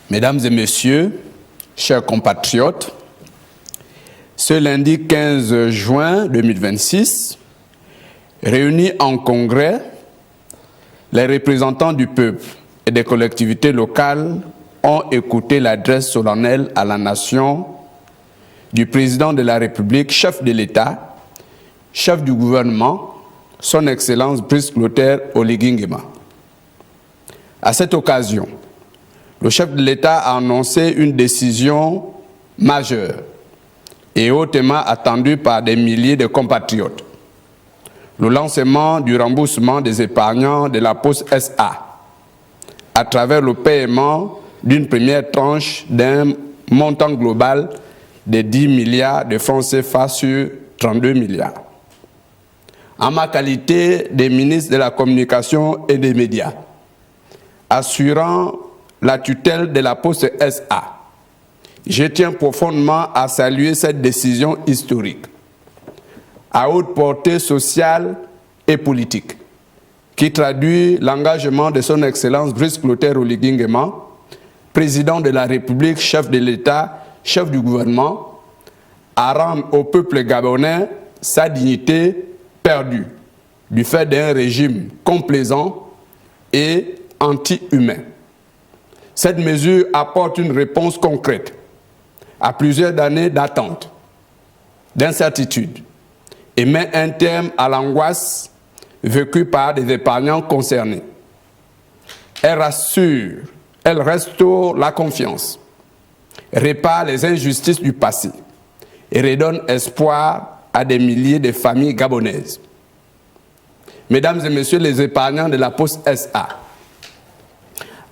Mesdames et messieurs, chers compatriotes, ce lundi 15 juin 2026, réunis en congrès, les représentants du peuple et des collectivités locales ont écouté l'adresse solennelle à la nation du président de la République, chef de l'État, chef du gouvernement, son Excellence Brice Clotaire Oligui Nguema. À cette occasion, le chef de l'État a annoncé une décision majeure et hautement attendue par des milliers de compatriotes. Le lancement du remboursement des épargnants de la Poste SA à travers le paiement d'une première tranche d'un montant global de 10 milliards de francs CFA sur 32 milliards. En ma qualité de ministre de la Communication et des Médias, assurant la tutelle de la Poste SA, je tiens profondément à saluer cette décision historique, à haute portée sociale et politique, qui traduit l'engagement de son Excellence Brice Clotaire Oligui Nguema, président de la République, chef de l'État, chef du gouvernement, à rendre au peuple gabonais sa dignité perdue du fait d'un régime complaisant et anti-humain. Cette mesure apporte une réponse concrète à plusieurs années d'attente, d'incertitude, et met un terme à l'angoisse vécue par des épargnants concernés. Elle rassure, elle restaure la confiance, répare les injustices du passé et redonne espoir à des milliers de familles gabonaises. Mesdames et messieurs les épargnants de la Poste SA,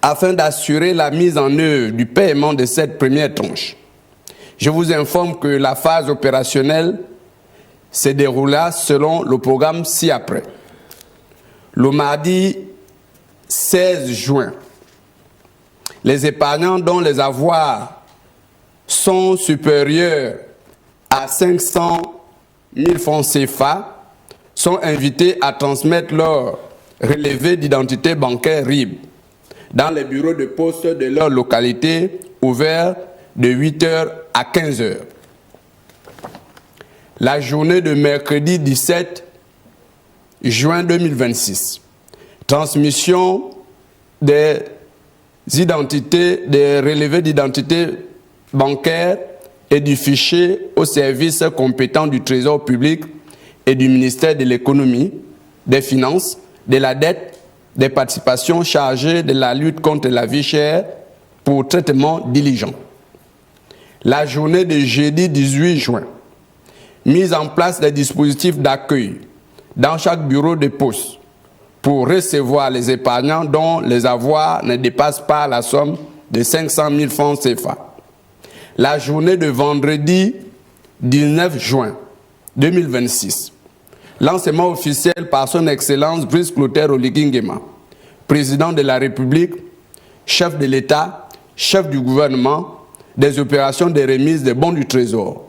afin d'assurer la mise en œuvre du paiement de cette première tranche, je vous informe que la phase opérationnelle se déroula selon le programme ci-après. Le mardi 16 juin, les épargnants dont les avoirs sont supérieurs à 500 000 francs CFA sont invités à transmettre leur relevé d'identité bancaire RIB dans les bureaux de poste de leur localité ouverts de 8h à 15h. La journée de mercredi 17 juin 2026, transmission des relevés d'identité bancaire et du fichier aux services compétents du Trésor public et du ministère de l'économie, des finances, de la dette, des participations chargées de la lutte contre la vie chère pour traitement diligent. La journée de jeudi 18 juin, mise en place des dispositifs d'accueil dans chaque bureau de poste pour recevoir les épargnants dont les avoirs ne dépassent pas la somme de 500 000 francs CFA. La journée de vendredi 19 juin 2026, lancement officiel par son Excellence Brice Clotaire Oligui Nguema, président de la République, chef de l'État, chef du gouvernement, des opérations de remise des bons du Trésor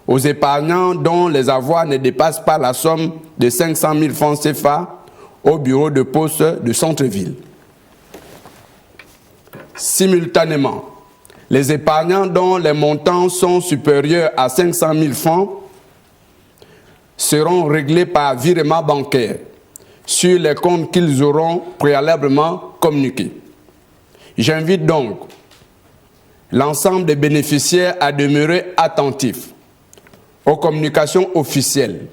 aux épargnants dont les avoirs ne dépassent pas la somme de 500 000 francs CFA au bureau de poste de centre-ville. Simultanément, les épargnants dont les montants sont supérieurs à 500 000 francs seront réglés par virement bancaire sur les comptes qu'ils auront préalablement communiqués. J'invite donc l'ensemble des bénéficiaires à demeurer attentifs aux communications officielles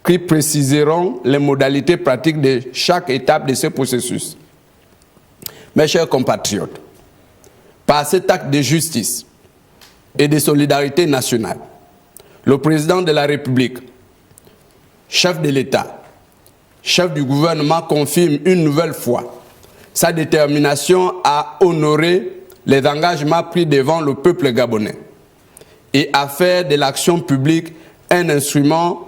qui préciseront les modalités pratiques de chaque étape de ce processus. Mes chers compatriotes, par cet acte de justice et de solidarité nationale, le président de la République, chef de l'État, chef du gouvernement confirme une nouvelle fois sa détermination à honorer les engagements pris devant le peuple gabonais et à faire de l'action publique un instrument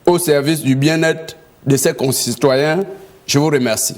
au service du bien-être de ses concitoyens. Je vous remercie.